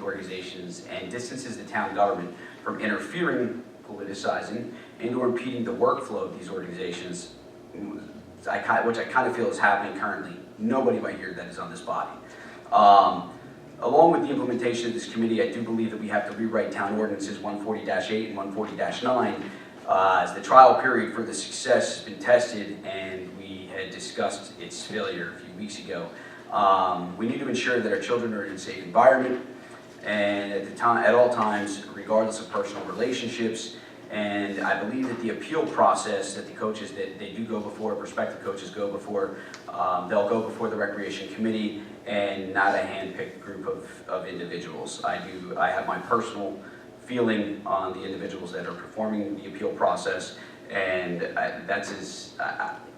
organizations and distances the town government from interfering, politicizing, and or impeding the workflow of these organizations, which I kind of feel is happening currently. Nobody might hear that is on this body. Along with the implementation of this committee, I do believe that we have to rewrite town ordinances 140-8 and 140-9 as the trial period for the success has been tested and we had discussed its failure a few weeks ago. We need to ensure that our children are in a safe environment and at all times, regardless of personal relationships. And I believe that the appeal process that the coaches that they do go before, prospective coaches go before, they'll go before the recreation committee and not a hand-picked group of individuals. I have my personal feeling on the individuals that are performing the appeal process, and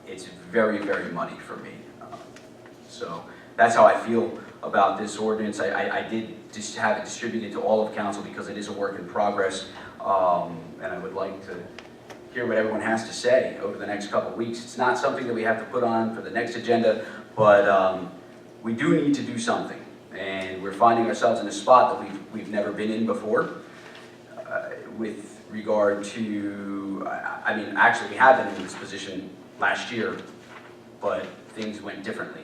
it's very, very muddy for me. So that's how I feel about this ordinance. I did just have it distributed to all of council because it is a work in progress, and I would like to hear what everyone has to say over the next couple of weeks. It's not something that we have to put on for the next agenda, but we do need to do something, and we're finding ourselves in a spot that we've never been in before. With regard to, I mean, actually we had been in this position last year, but things went differently.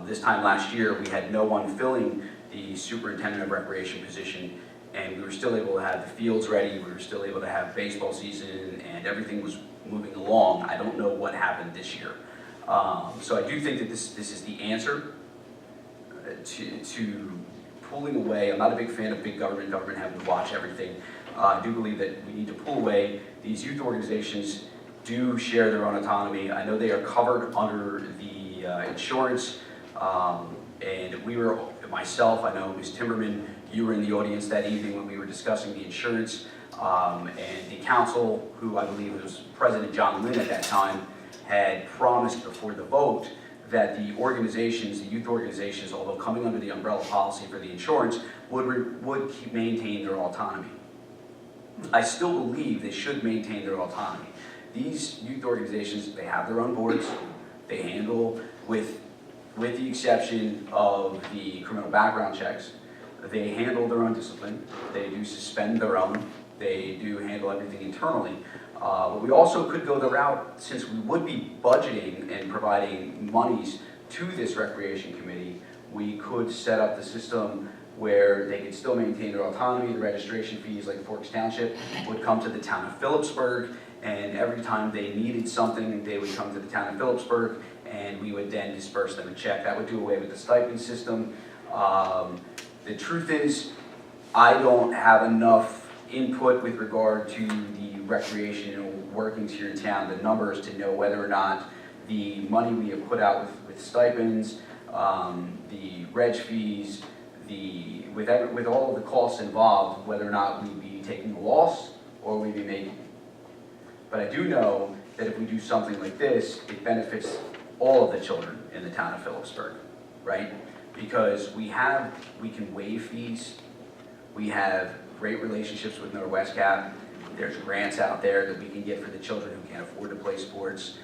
This time last year, we had no one filling the superintendent of recreation position, and we were still able to have the fields ready, we were still able to have baseball season, and everything was moving along. I don't know what happened this year. So I do think that this is the answer to pulling away. I'm not a big fan of big government having to watch everything. I do believe that we need to pull away. These youth organizations do share their own autonomy. I know they are covered under the insurance, and we were, myself, I know Ms. Timberman, you were in the audience that evening when we were discussing the insurance, and the council, who I believe was President John Lynn at that time, had promised before the vote that the organizations, the youth organizations, although coming under the umbrella policy for the insurance, would maintain their autonomy. I still believe they should maintain their autonomy. These youth organizations, they have their own boards. They handle, with the exception of the criminal background checks, they handle their own discipline. They do suspend their own. They do handle everything internally. But we also could go the route, since we would be budgeting and providing monies to this recreation committee, we could set up the system where they could still maintain their autonomy. The registration fees, like Forks Township, would come to the town of Phillipsburg, and every time they needed something, they would come to the town of Phillipsburg, and we would then disperse them a check. That would do away with the stipend system. The truth is, I don't have enough input with regard to the recreational workings here in town, the numbers, to know whether or not the money we have put out with stipends, the reg fees, with all of the costs involved, whether or not we'd be taking a loss or we'd be making. But I do know that if we do something like this, it benefits all of the children in the town of Phillipsburg, right? Because we can waive fees. We have great relationships with Northwest Cap. There's grants out there that we can get for the children who can't afford to play sports.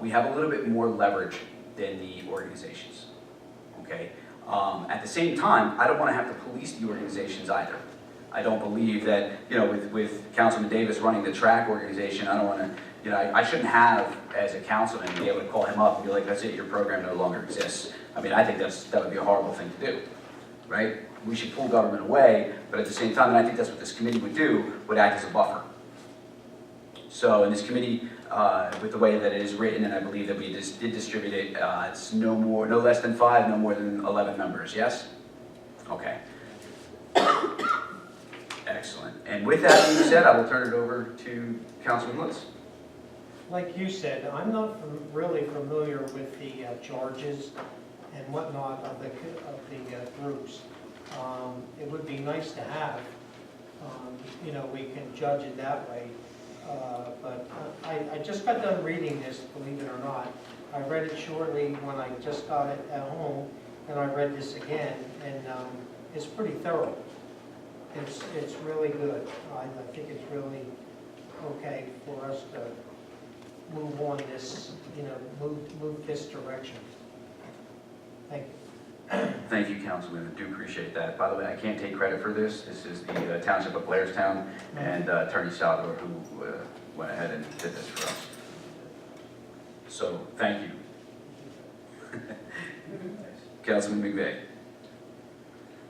We have a little bit more leverage than the organizations, okay? At the same time, I don't want to have to police the organizations either. I don't believe that, you know, with Councilman Davis running the track organization, I don't want to, you know, I shouldn't have, as a councilman, be able to call him up and be like, that's it, your program no longer exists. I mean, I think that would be a horrible thing to do, right? We should pull government away, but at the same time, and I think that's what this committee would do, would act as a buffer. So in this committee, with the way that it is written, and I believe that we just did distribute it, it's no less than 5, no more than 11 members, yes? Okay. Excellent. And with that being said, I will turn it over to Councilman Lutz. Like you said, I'm not really familiar with the charges and whatnot of the groups. It would be nice to have. You know, we can judge it that way. But I just got done reading this, believe it or not. I read it shortly when I just got it at home, and I read this again, and it's pretty thorough. It's really good. I think it's really okay for us to move on this, you know, move this direction. Thank you. thank you, Councilman, I do appreciate that. By the way, I can't take credit for this. This is the Township of Blairstown and Attorney Salvador who went ahead and did this for us. So, thank you. Councilman McVeigh.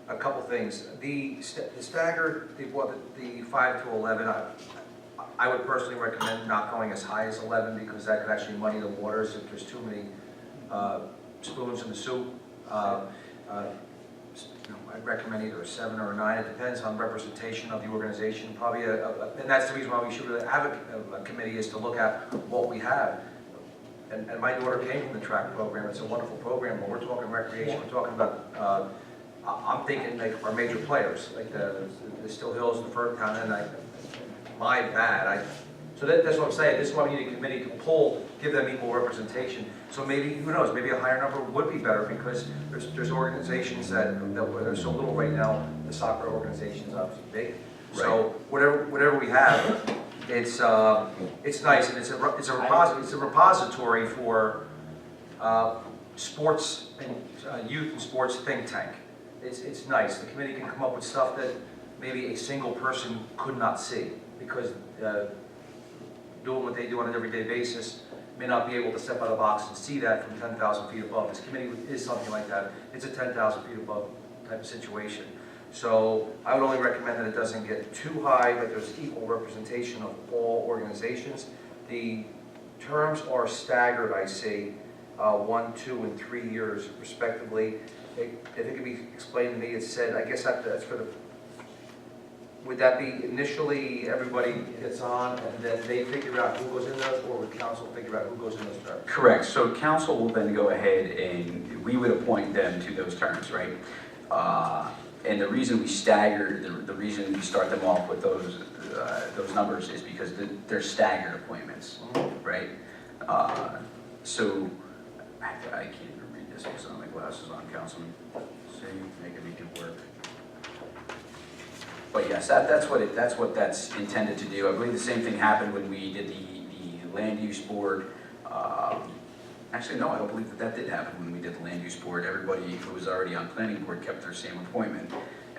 A couple things. The staggered, the 5 to 11, I would personally recommend not going as high as 11 because that could actually muddy the waters if there's too many spoons in the soup. I'd recommend either a 7 or a 9. It depends on representation of the organization. Probably, and that's the reason why we should really have a committee, is to look at what we have. And my daughter came from the track program. It's a wonderful program. When we're talking recreation, we're talking about, I'm thinking like our major players, like the Still Hills, the Furtown, and my bad. So that's what I'm saying. This is why we need a committee to pull, give them equal representation. So maybe, who knows, maybe a higher number would be better because there's organizations that there's so little right now. The soccer organization is obviously big. So whatever we have, it's nice, and it's a repository for sports and youth and sports think tank. It's nice. The committee can come up with stuff that maybe a single person could not see because doing what they do on an everyday basis may not be able to step out of the box and see that from 10,000 feet above. This committee is something like that. It's a 10,000 feet above type of situation. So I would only recommend that it doesn't get too high, but there's equal representation of all organizations. The terms are staggered, I see, 1, 2, and 3 years respectively. If it could be explained to me, it said, I guess that's for the, would that be initially everybody gets on and then they figure out who goes in those, or would council figure out who goes in those terms? Correct. So council will then go ahead and we would appoint them to those terms, right? And the reason we stagger, the reason we start them off with those numbers is because they're staggered appointments, right? So I can't even read this because I don't have my glasses on, Councilman. See, making me do work. But yes, that's what that's intended to do. I believe the same thing happened when we did the land use board. Actually, no, I don't believe that did happen when we did the land use board. Everybody who was already on planning board kept their same appointment.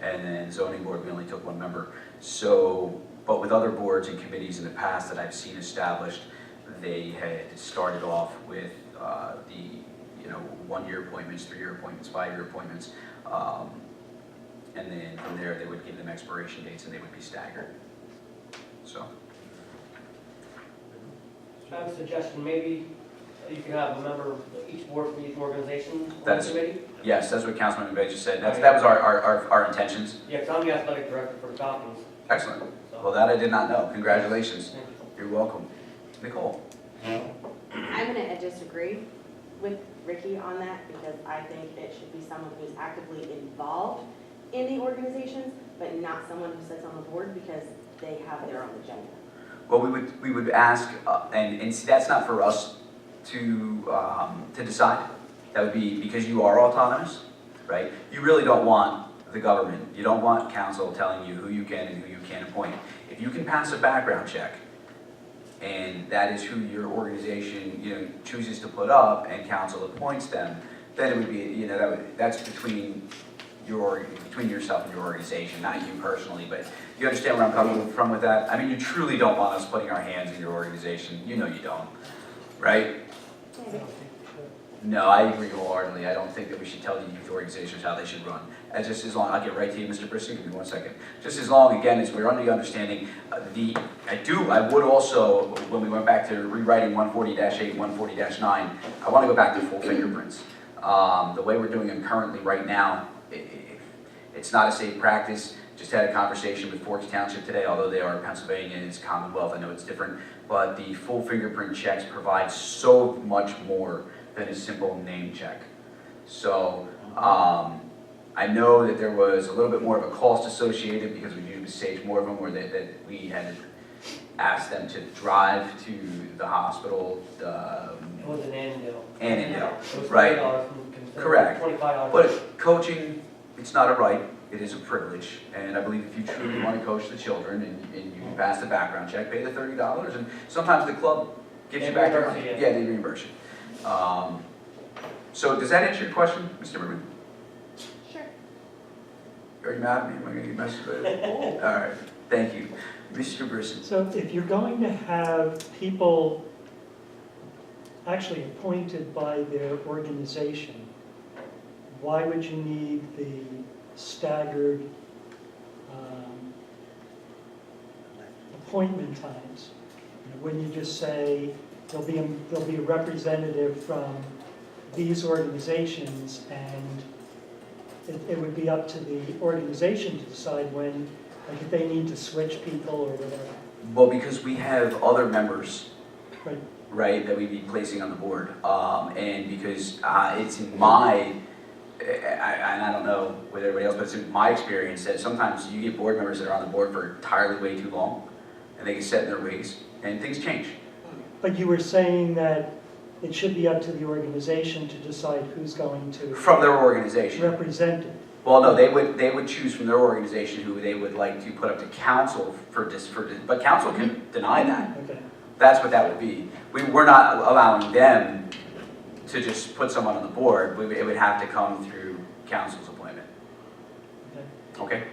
And then zoning board, we only took 1 member. So, but with other boards and committees in the past that I've seen established, they had started off with the 1-year appointments, 3-year appointments, 5-year appointments. And then from there, they would give them expiration dates and they would be staggered. So. I have a suggestion, maybe you can have a member of each board from each organization on the committee? Yes, that's what Councilman McVeigh just said. That was our intentions. Yeah, because I'm the athletic director for the Falcons. Excellent. So. Well, that I did not know. Congratulations. Thank you. You're welcome. Nicole? I'm going to disagree with Ricky on that because I think it should be someone who's actively involved in the organizations, but not someone who sits on the board because they have their own agenda. Well, we would ask, and see, that's not for us to decide. That would be because you are autonomous, right? You really don't want the government, you don't want council telling you who you can and who you can't appoint. If you can pass a background check, and that is who your organization chooses to put up, and council appoints them, then it would be that's between yourself and your organization, not you personally. But you understand where I'm coming from with that? I mean, you truly don't want us putting our hands in your organization. You know you don't, right? I don't think we should. No, I agree wholeheartedly. I don't think that we should tell the youth organizations how they should run. And just as long, I'll get right to you, Mr. Brisson, give me 1 second. Just as long, again, as we're under the understanding, I would also, when we went back to rewriting 140-8, 140-9, I want to go back to full fingerprints. The way we're doing them currently right now, it's not a safe practice. Just had a conversation with Forks Township today, although they are Pennsylvania and it's Commonwealth, I know it's different, but the full fingerprint checks provide so much more than a simple name check. So I know that there was a little bit more of a cost associated because we used Sage more of them, where that we had asked them to drive to the hospital. It was an Annandale. Annandale, It was right. $20 Correct. $25. But coaching, it's not a right, it is a privilege. And I believe if you truly want to coach the children and you pass the background check, pay the $30, and sometimes the club gives you back your money. Reimburse you, Yeah, they reimburse you. So does that answer your question, Mr. Berman? Are you mad at me? Am I gonna get messed with? All right, thank you. Mr. Brisson. So if you're going to have people actually appointed by their organization, why would you need the staggered appointment times? Wouldn't you just say, there'll be a representative from these organizations, and it would be up to the organization to decide when, like if they need to switch people or whatever? Well, because we have other members, Right. right, that we'd be placing on the board. And because it's in my, and I don't know with everybody else, but it's in my experience that sometimes you get board members that are on the board for entirely way too long, and they get set in their ways, and things change. But you were saying that it should be up to the organization to decide who's going to From their organization. represent it. Well, no, they would choose from their organization who they would like to put up to council but council can deny that. Okay. That's what that would be. We're not allowing them to just put someone on the board. It would have to come through council's appointment. Okay. Okay?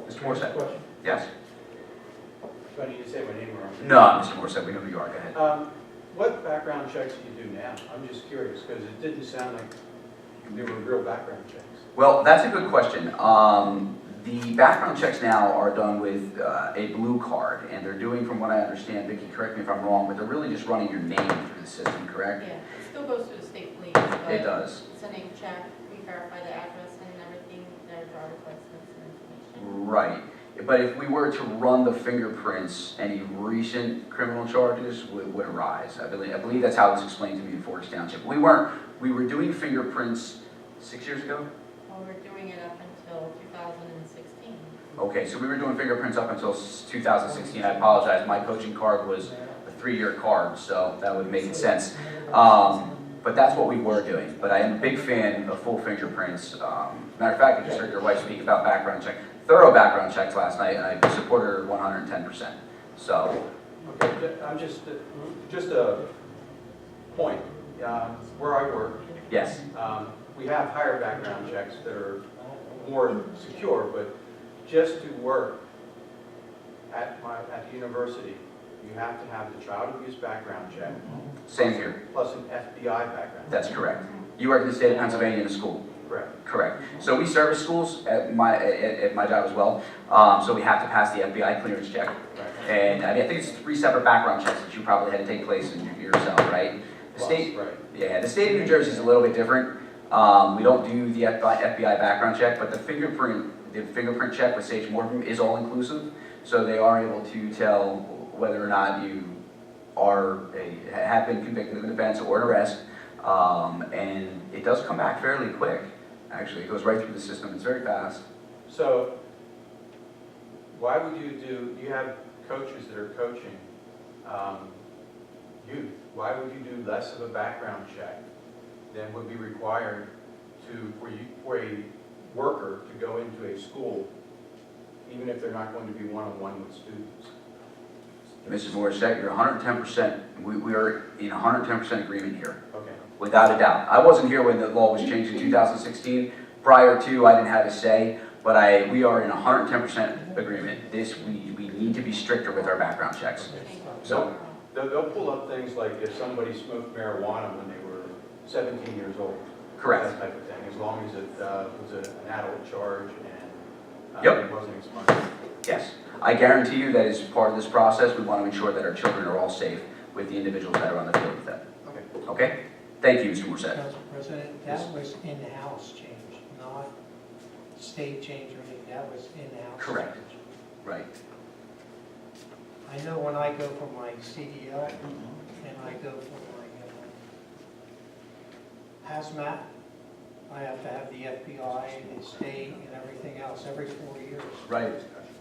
Mr. Morissette? Question. Yes? Do I need to say my name wrong? No, Mr. Morissette, we know who you are. Go ahead. What background checks do you do now? I'm just curious, because it didn't sound like there were real background checks. Well, that's a good question. The background checks now are done with a blue card, and they're doing, from what I understand, Vicki, correct me if I'm wrong, but they're really just running your name through the system, correct? Yeah, it still goes to the state police, but It does. it's a name check, we verify the address and everything, their driver's license and information. Right. But if we were to run the fingerprints, any recent criminal charges would arise. I believe that's how it was explained to me in Forest Township. We were doing fingerprints 6 years ago? Well, we're doing it up until 2016. Okay, so we were doing fingerprints up until 2016. I apologize, my coaching card was a 3-year card, so that would make sense. But that's what we were doing. But I am a big fan of full fingerprints. Matter of fact, I just heard your wife speak about background check. Thorough background checks last night, and I support her 110%. So, Okay, I'm just a point. Where I work, yes, we have higher background checks that are more secure, but just to work at the university, you have to have the child abuse background check. same here. Plus an FBI background. That's correct. You work in the state of Pennsylvania in a school. Correct. Correct. So we service schools at my job as well. So we have to pass the FBI clearance check. Right. And I think it's 3 separate background checks that you probably had to take place in yourself, right? The Plus, state, right. yeah, the state of New Jersey is a little bit different. We don't do the FBI background check, but the fingerprint check with Sage Morpham is all inclusive. So they are able to tell whether or not you have been convicted of an offense or an arrest. And it does come back fairly quick. Actually, it goes right through the system. It's very fast. So why would you have coaches that are coaching youth? Why would you do less of a background check than would be required for a worker to go into a school, even if they're not going to be one-on-one with students? Mrs. Morissette, you're 110%, we are in 110% agreement here, Okay. without a doubt. I wasn't here when the law was changed in 2016. Prior to, I didn't have a say, but we are in 110% agreement. We need to be stricter with our background checks. So, They'll pull up things like if somebody smoked marijuana when they were 17 years old. correct. That type of thing, as long as it was an adult charge and Yep. it wasn't expunged. Yes. I guarantee you that as part of this process, we want to ensure that our children are all safe with the individuals that are on the field with them. Okay. Okay? Thank you, Mr. Morissette. Council President, that was in-house change, not state change or anything, that was in-house. Correct. change. Right. I know when I go for my CDL and I go for my hazmat, I have to have the FBI and the state and everything else every 4 years. Right,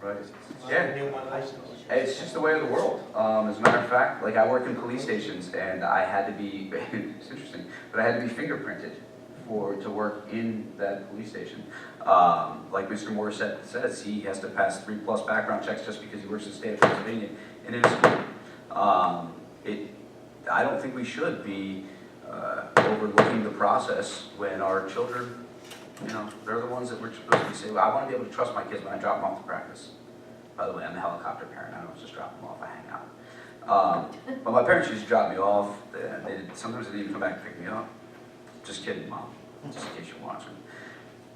right. I Yeah. renew my license. It's just the way of the world. As a matter of fact, like I work in police stations and I had to be, it's interesting, but I had to be fingerprinted to work in that police station. Like Mr. Morissette says, he has to pass 3+ background checks just because he works in the state of Pennsylvania and in a school. I don't think we should be overlooking the process when our children You know, they're the ones that we're supposed to be saying, I want to be able to trust my kids when I drop them off to practice. By the way, I'm a helicopter parent, I don't just drop them off, I hang out. But my parents used to drop me off, sometimes they didn't even come back to pick me up. Just kidding, Mom, just in case you're watching.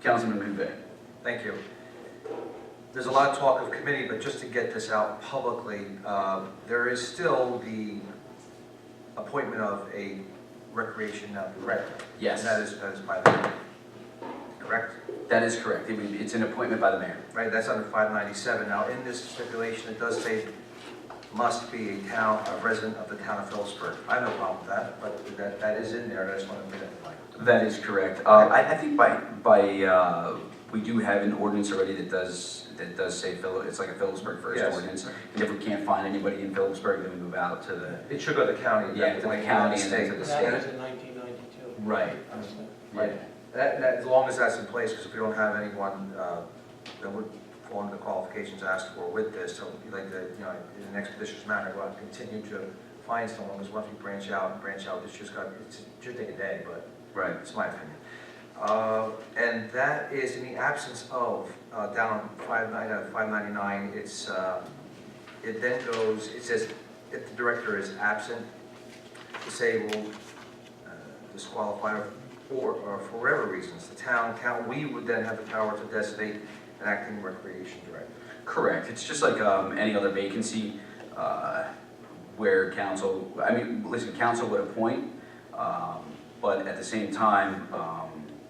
Councilman Bouvet. Thank you. There's a lot of talk of committee, but just to get this out publicly, there is still the appointment of a recreation director. Yes. And that is by the mayor, correct? That is correct. It's an appointment by the mayor. Right, that's under 597. Now, in this stipulation, it does say must be a resident of the town of Phillipsburg. I have no problem with that, but that is in there, and I just want to make that point. That is correct. I think we do have an ordinance already that does say it's like a Phillipsburg first Yes. ordinance. And if we can't find anybody in Phillipsburg, then we move out to the, It should go to the county. Yeah, to the county and then to the That state. was in 1992. Right. Right. That, as long as that's in place, because if we don't have anyone that would fall under the qualifications asked for with this, so we'd like to, you know, in an expeditious manner, go out and continue to find someone, because once we branch out, it's just it should take a day, but Right. it's my opinion. And that is in the absence of, down on 599, it then goes, it says, if the director is absent, disabled, disqualified, or for whatever reasons, the town, we would then have the power to designate an acting recreation director. Correct. It's just like any other vacancy where council, council would appoint, but at the same time,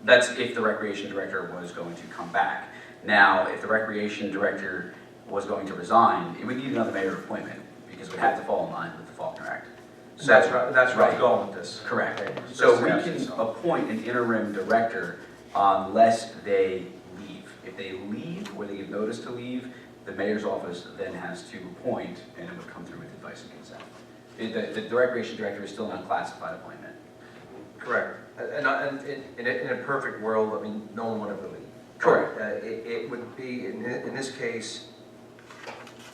that's if the recreation director was going to come back. Now, if the recreation director was going to resign, it would need another mayor appointment because it would have to fall in line with the Faulkner Act. So that's where I was Right. going with this. Correct. Okay. So we That's can the absence. appoint an interim director unless they leave. If they leave or they give notice to leave, the mayor's office then has to appoint, and it would come through with advice and consent. The recreation director is still an unclassified appointment. Correct. And in a perfect world, I mean, no one would ever leave. Correct. It would be, in this case,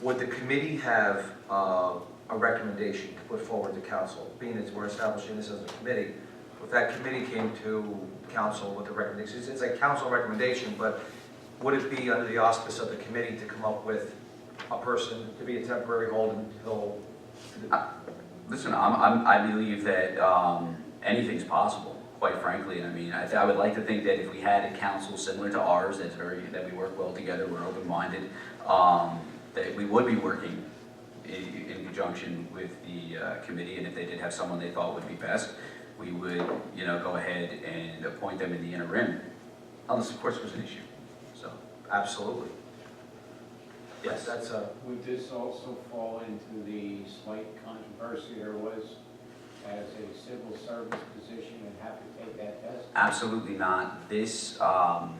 would the committee have a recommendation to put forward to council? Being that we're establishing this as a committee, if that committee came to council with the recommendations, it's a council recommendation, but would it be under the auspice of the committee to come up with a person to be a temporary hold until? Listen, I believe that anything's possible, quite frankly. And I mean, I would like to think that if we had a council similar to ours, that we work well together, we're open-minded, that we would be working in conjunction with the committee, and if they did have someone they thought would be best, we would, go ahead and appoint them in the interim, unless, of course, there's an issue. So, Absolutely. yes. That's Would this also fall into the slight controversy there was as a civil service position and have to take that test? Absolutely not. This, I'm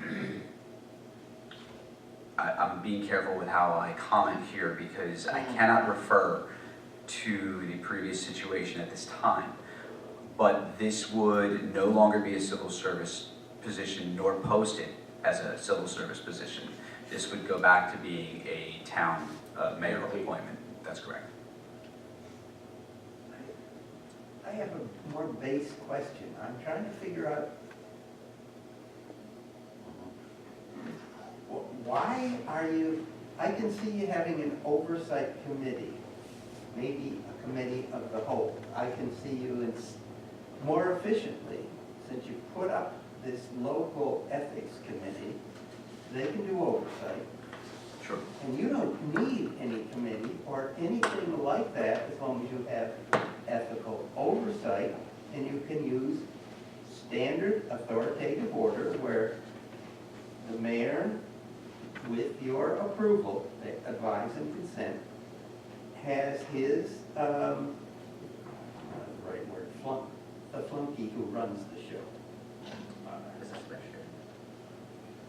being careful with how I comment here because I cannot refer to the previous situation at this time. But this would no longer be a civil service position nor posted as a civil service position. This would go back to being a town mayoral appointment. That's correct. I have a more base question. I'm trying to figure out why are you, I can see you having an oversight committee, maybe a committee of the whole. I can see you more efficiently, since you put up this local ethics committee, they can do oversight. Sure. And you don't need any committee or anything like that as long as you have ethical oversight, and you can use standard authoritative order where the mayor, with your approval, advise and consent, has his, not the right word, the flunky who runs the show.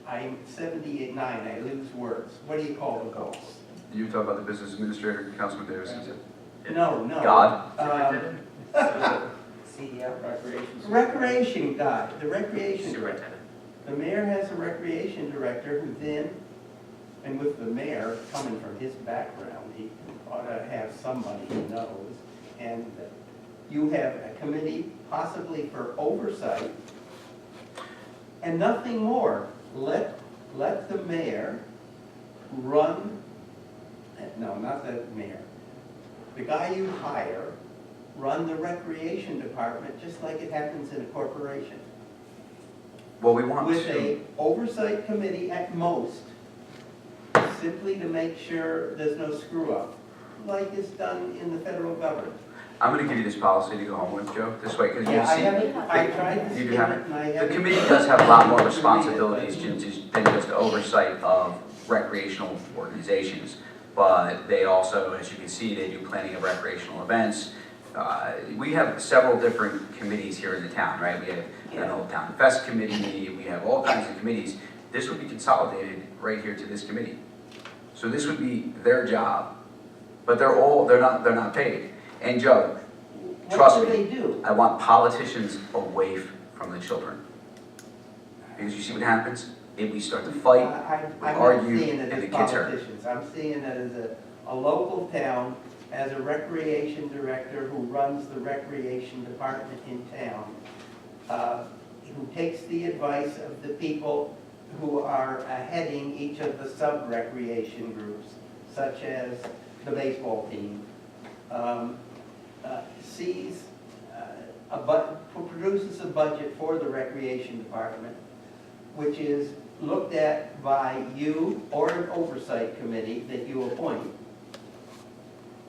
I'm 78, 9, I lose words. What do you call the boss? You talk about the business administrator, Councilman Davis. No. God. CEO? Recreation. Recreation guy, the recreation director. Superintendent. The mayor has a recreation director who then, and with the mayor coming from his background, he ought to have somebody he knows. And you have a committee possibly for oversight. And nothing more. Let the mayor run, no, not the mayor. The guy you hire run the recreation department just like it happens in a corporation. Well, we want With to, a oversight committee at most, simply to make sure there's no screw up, like is done in the federal government. I'm gonna give you this policy to go home with, Joe, this way, because Yeah, I you see, haven't, I tried to You skim do have it and I the haven't. committee does have a lot more responsibilities than just oversight of recreational organizations. But they also, as you can see, they do planning of recreational events. We have several different committees here in the town, right? We have an Old Town Fest committee, we have all kinds of committees. This would be consolidated right here to this committee. So this would be their job, but they're not paid. And Joe, trust What do me, they do? I want politicians away from the children. Because you see what happens? If we start to fight, I'm not argue, seeing it and the as kids hurt. politicians. I'm seeing it as a local town, as a recreation director who runs the recreation department in town, who takes the advice of the people who are heading each of the sub-recreation groups, such as the baseball team, produces a budget for the recreation department, which is looked at by you or an oversight committee that you appoint.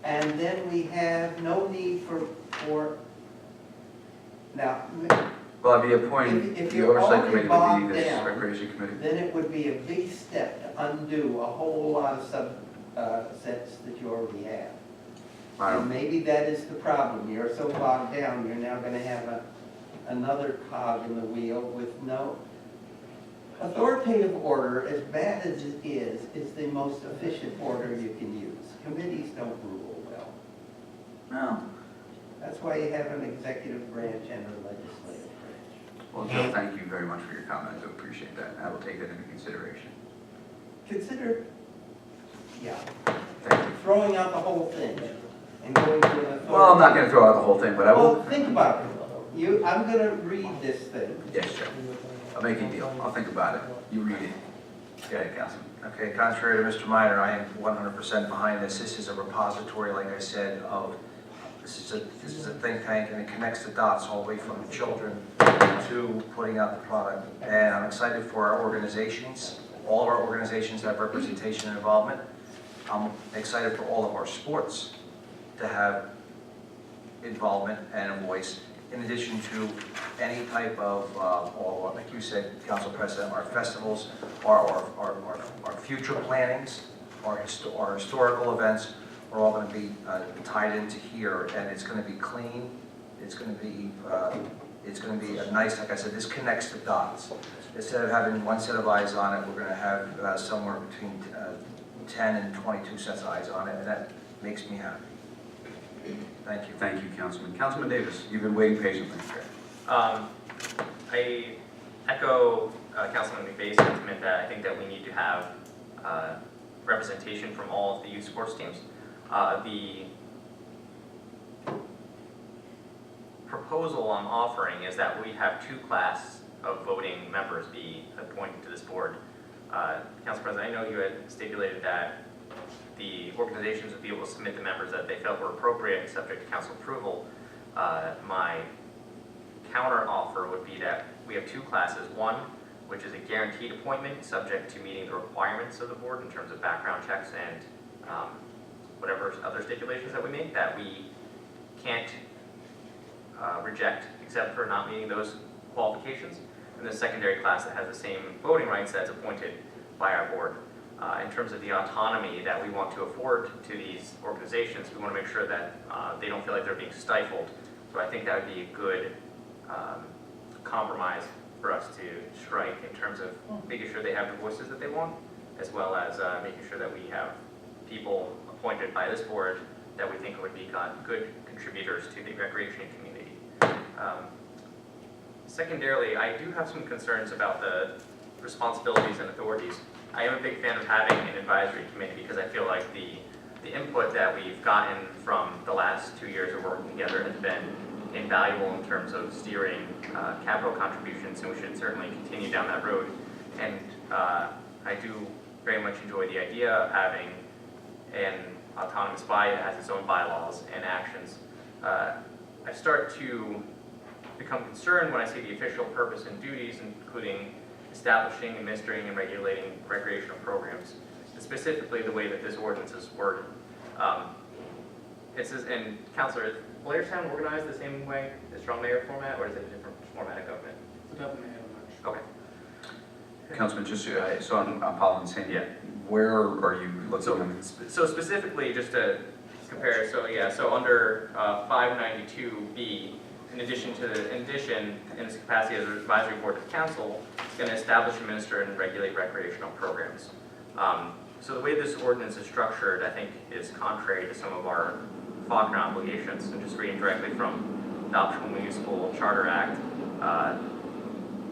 And then we have no need for, now, Well, I'd be appointing If the you're oversight already committee would bogged be this down, recreation committee. then it would be a big step to undo a whole lot of sets that you already have. I And don't, maybe that is the problem. You're so bogged down, you're now gonna have another cog in the wheel with no authoritative order. As bad as it is the most efficient order you can use. Committees don't rule well. no. That's why you have an executive branch and a legislative branch. Well, Joe, thank you very much for your comment. I do appreciate that. I will take that into consideration. Consider, yeah, Thank you. throwing out the whole thing and going to an authority. Well, I'm not gonna throw out the whole thing, but I Well, will. think about it. I'm gonna read this thing. Yes, Joe. I'll make a deal. I'll think about it. You read it. Go ahead, Councilman. Okay, contrary to Mr. Minor, I am 100% behind this. This is a repository, like I said, of, this is a think tank, and it connects the dots all the way from the children to putting out the product. And I'm excited for our organizations. All of our organizations have representation and involvement. I'm excited for all of our sports to have involvement and a voice, in addition to any type of, or like you said, Council President, our festivals, our future plannings, our historical events are all going to be tied into here, and it's going to be clean. It's going to be a nice, like I said, this connects the dots. Instead of having one set of eyes on it, we're going to have somewhere between 10 and 22 sets of eyes on it, and that makes me happy. Thank you. Thank you, Councilman. Councilman Davis, you've been waiting patiently. I echo Councilman McVeigh's sentiment that I think that we need to have representation from all of the youth sports teams. The proposal I'm offering is that we have two classes of voting members be appointed to this board. Council President, I know you had stipulated that the organizations would be able to submit the members that they felt were appropriate, subject to council approval. My counter offer would be that we have two classes. One, which is a guaranteed appointment, subject to meeting the requirements of the board in terms of background checks and whatever other stipulations that we make, that we can't reject except for not meeting those qualifications. And the secondary class that has the same voting rights that's appointed by our board. In terms of the autonomy that we want to afford to these organizations, we want to make sure that they don't feel like they're being stifled. So I think that would be a good compromise for us to strike in terms of making sure they have the voices that they want, as well as making sure that we have people appointed by this board that we think would be good contributors to the recreation community. Secondarily, I do have some concerns about the responsibilities and authorities. I am a big fan of having an advisory committee because I feel like the input that we've gotten from the last 2 years of working together has been invaluable in terms of steering capital contributions, and we should certainly continue down that road. And I do very much enjoy the idea of having an autonomous body that has its own bylaws and actions. I start to become concerned when I see the official purpose and duties, including establishing, administering, and regulating recreational programs, and specifically the way that this ordinance is worded. It says, and Councilor, is Blairstown organized the same way as Strong Mayor format, or is it a different format of government? The government had a much. Okay. Councilman, just so I'm following the same. Yeah. Where are you looking? So specifically, just to compare, so yeah, so under 592B, in addition, in its capacity as an advisory board to the council, it's going to establish, administer, and regulate recreational programs. So the way this ordinance is structured, I think, is contrary to some of our Faulkner obligations. And just reading directly from the Optional Municipal Charter Act,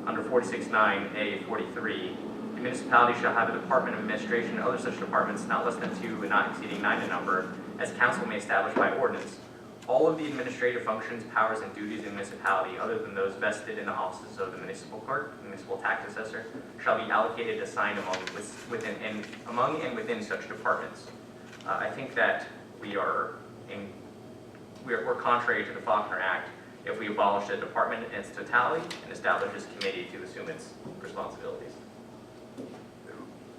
under 46(9)(a)(43), the municipality shall have a department of administration and other such departments not less than 2 and not exceeding 9 in number, as council may establish by ordinance. All of the administrative functions, powers, and duties in the municipality, other than those vested in the offices of the municipal clerk, the municipal tax assessor, shall be allocated and assigned among and within such departments. I think that we're contrary to the Faulkner Act if we abolish the department in its totality and establish this committee to assume its responsibilities.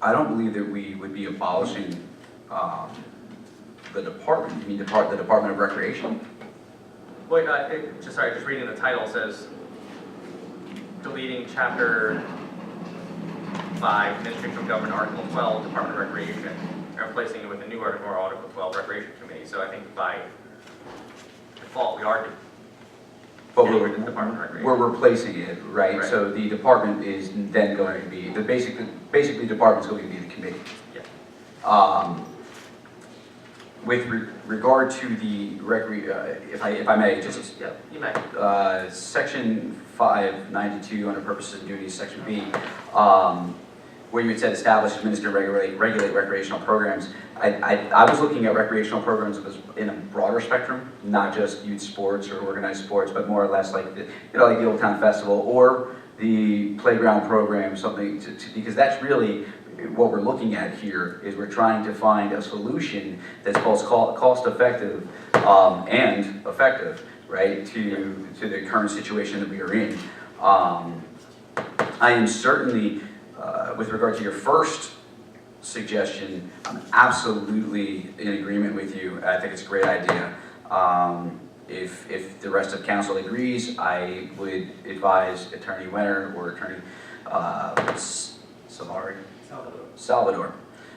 I don't believe that we would be abolishing the department. You mean the Department of Recreation? Wait, just reading the title says, deleting Chapter 5, Administration of Government, Article 12, Department of Recreation, and replacing it with a new article, Article 12, Recreation Committee. So I think by default, we are But getting rid of the Department of Recreation. we're replacing it, right? Right. So the department is then going to be, basically department's going to be the committee. Yeah. With regard to the if I may, just Yeah, you may. Section 592 under purposes and duties, Section B, where you had said establish, administer, regulate recreational programs. I was looking at recreational programs as in a broader spectrum, not just youth sports or organized sports, but more or less like like the Old Town Festival or the playground program, something because that's really what we're looking at here is we're trying to find a solution that's both cost effective and effective, right, to the current situation that we are in. I am certainly, with regard to your first suggestion, I'm absolutely in agreement with you. I think it's a great idea. If the rest of council agrees, I would advise Attorney Wenner or Attorney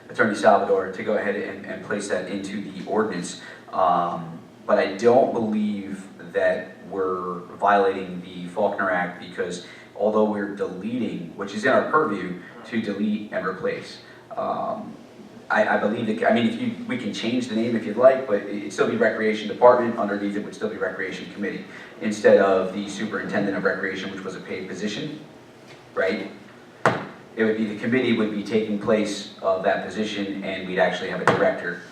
Attorney Salvador to go ahead and place that into the ordinance. But I don't believe that we're violating the Faulkner Act because although we're deleting, which is in our purview to delete and replace, I believe that, we can change the name if you'd like, but it'd still be Recreation Department. Underneath it would still be Recreation Committee instead of the Superintendent of Recreation, which was a paid position, right? It would be, the committee would be taking place of that position and we'd actually have a director.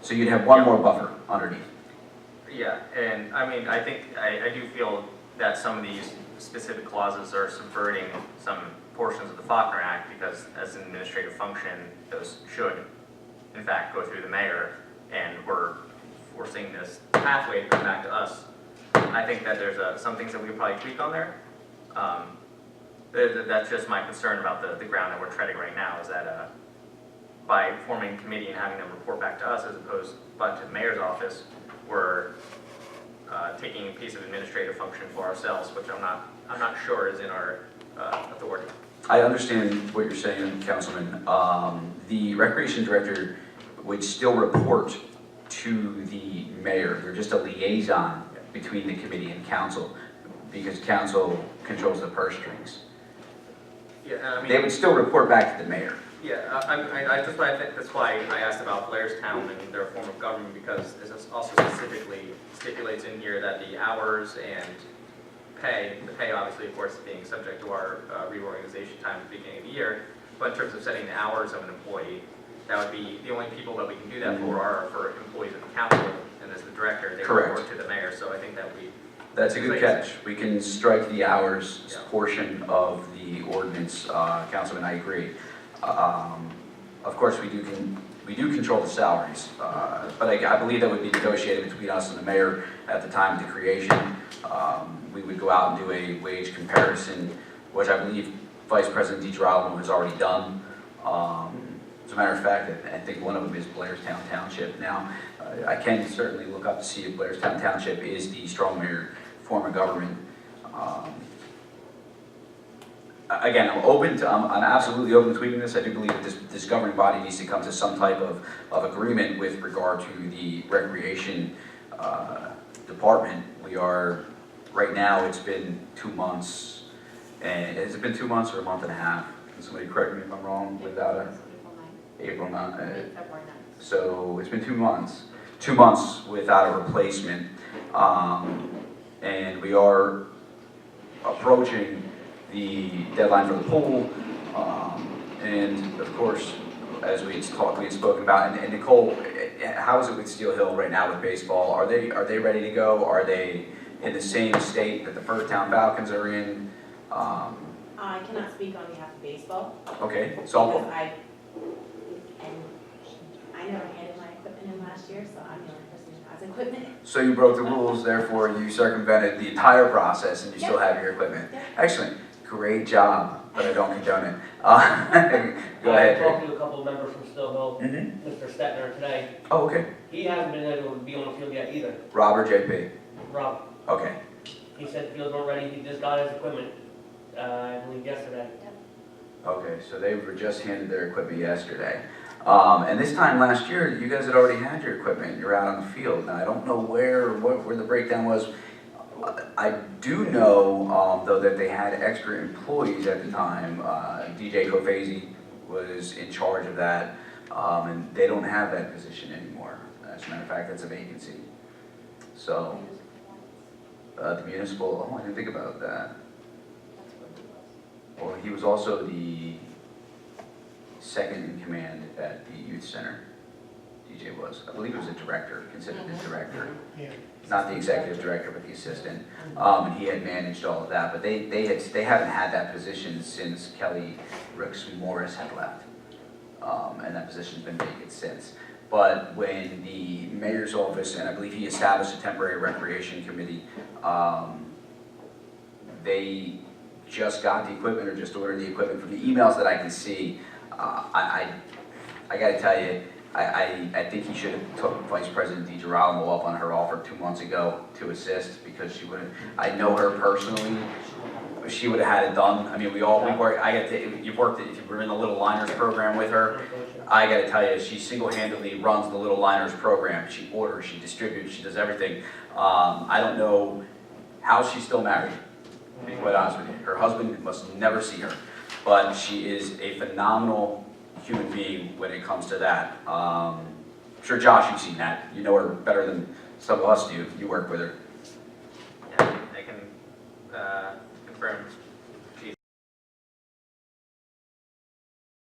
So you'd have one more buffer underneath. Yeah, and I think, I do feel that some of these specific clauses are subverting some portions of the Faulkner Act because as an administrative function, those should, in fact, go through the mayor, and we're forcing this pathway to come back to us. I think that there's some things that we could probably tweak on there. That's just my concern about the ground that we're treading right now, is that by forming a committee and having them report back to us as opposed to the mayor's office, we're taking a piece of administrative function for ourselves, which I'm not sure is in our authority. I understand what you're saying, Councilman. The Recreation Director would still report to the mayor. They're just a liaison between the committee and council because council controls the purse strings. Yeah, They would still report back to the mayor. Yeah, I think that's why I asked about Blairstown and their form of government, because this also specifically stipulates in here that the hours and the pay obviously, of course, being subject to our reorganization time at the beginning of the year, but in terms of setting the hours of an employee, that would be, the only people that we can do that for are for employees of the council, and as the director, they Correct. report to the mayor, so I think that would be That's a good catch. We can strike the hours Yeah. portion of the ordinance, Councilman, I agree. Of course, we do control the salaries, but I believe that would be negotiated between us and the mayor at the time of the creation. We would go out and do a wage comparison, which I believe Vice President DiGirolamo has already done. As a matter of fact, I think one of them is Blairstown Township. Now, I can certainly look up to see if Blairstown Township is the strong mayor form of government. Again, I'm absolutely open to tweaking this. I do believe that this governing body needs to come to some type of agreement with regard to the recreation department. We are, right now, it's been 2 months, and has it been 2 months or a month and a half? Can somebody correct me if I'm wrong, without a, April 9th. February 9th. So it's been 2 months. 2 months without a replacement. And we are approaching the deadline for the pool. And of course, as we had spoken about, and Nicole, how is it with Steel Hill right now with baseball? Are they ready to go? Are they in the same state that the Town Falcons are in? I cannot speak on behalf of baseball. Okay, Because softball. I never handed my equipment in last year, so I'm the only person who has equipment. So you broke the rules, therefore you circumvented the entire process and you still have your equipment. Yeah. Excellent, great job, but I don't condone it. Go I ahead. talked to a couple of members from Still Hill, Mm-hmm. Mr. Stetner today. Oh, okay. He hasn't been able to be on the field yet either. Robert JP. Rob, Okay. he said the fields weren't ready, he just got his equipment, I believe yesterday. Okay, so they were just handed their equipment yesterday. And this time last year, you guys had already had your equipment. You're out on the field. Now, I don't know where the breakdown was. I do know, though, that they had extra employees at the time. DJ Kofazi was in charge of that, and they don't have that position anymore. As a matter of fact, that's a vacancy. So, the municipal, oh, I didn't think about that. Well, he was also the second in command at the youth center. DJ was, I believe he was a director, considered the director. Yeah. Not the executive director, but the assistant. And he had managed all of that, but they haven't had that position since Kelly Rooks Morris had left. And that position's been vacant since. But when the mayor's office, and I believe he established a temporary recreation committee, they just got the equipment or just ordered the equipment. From the emails that I can see, I gotta tell you, I think he should have took Vice President DiGirolamo up on her offer 2 months ago to assist, because she would have, I know her personally, she would have had it done. I mean, we work, you've worked, if you were in the Little Liners program with her, I gotta tell you, she single-handedly runs the Little Liners program. She orders, she distributes, she does everything. I don't know how she's still married, to be quite honest with you. Her husband must never see her, but she is a phenomenal human being when it comes to that. I'm sure, Josh, you've seen that. You know her better than some of us do. You work with her. Yeah, I can confirm